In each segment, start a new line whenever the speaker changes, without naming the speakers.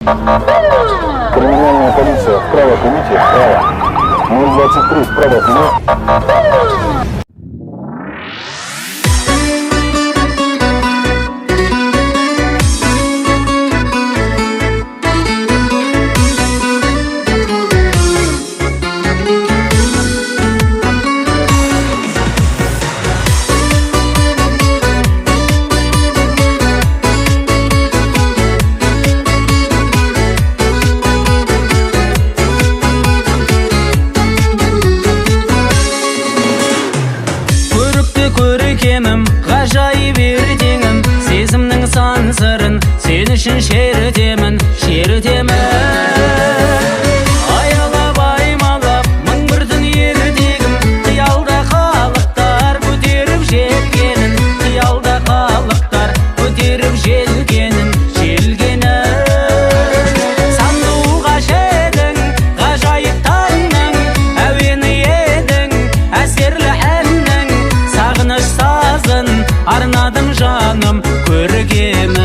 Криминальная полиция, вправо примите, вправо. 023, вправо примите.
Көркемім, ғажайып ертеңім, сезімнің сан сырын сен үшін шертемін. Аялап аймалап мың бір түн ертегім, қиялда қалықтар көтеріп желкенін, қиялда қалықтар көтеріп желкенін. Сандуғаш едің, ғажайып таңның, әуені едің, әсерлі әннің, сағыныш сазын арнадым жаным көркемім.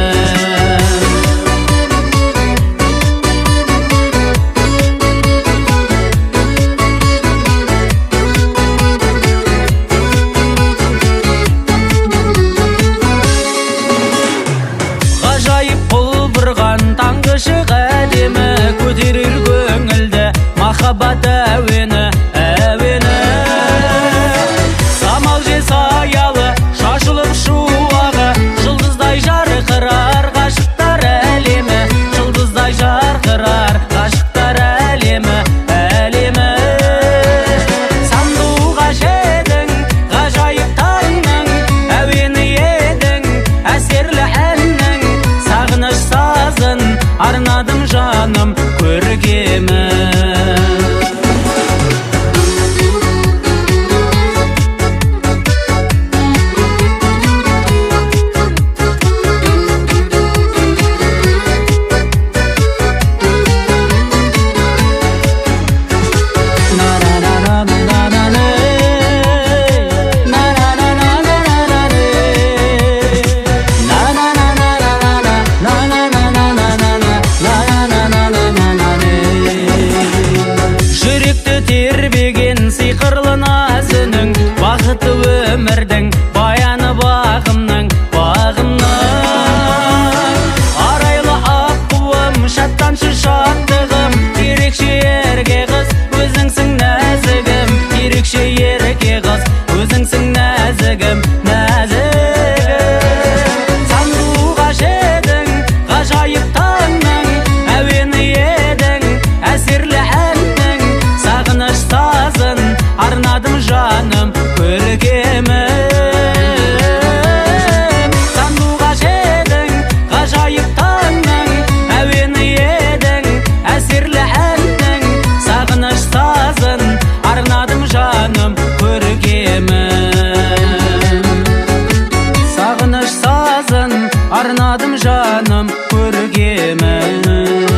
Ғажайып құлпырған таңғы шық әдемі, көтерер көңілді махаббат әуені. Самал жел саялы шашылып шуағы, жұлдыздай жарқырар ғашықтар әлемі, жұлдыздай жарқырар ғашықтар әлемі. Сандуғаш едің, ғажайып таңның, әуені едің, әсерлі әннің, сағыныш сазын арнадым жаным көркемім. Тербеген сиқырлы назының, бақытты өмірдің баяны бағымның. Арайлы аққуым, шаттаншы шаттығым, ерекше ерке қыз өзіңсің нәзігім, ерекше ерке қыз өзіңсің нәзігім. Сандуғаш едің, ғажайып таңның, әуені едің, әсерлі әннің, сағыныш сазын арнадым жаным көркемім. Сандуғаш едің, ғажайып таңның, әуені едің, әсерлі әннің, сағыныш сазын арнадым жаным көркемім. Сағыныш сазын арнадым жаным көркемім.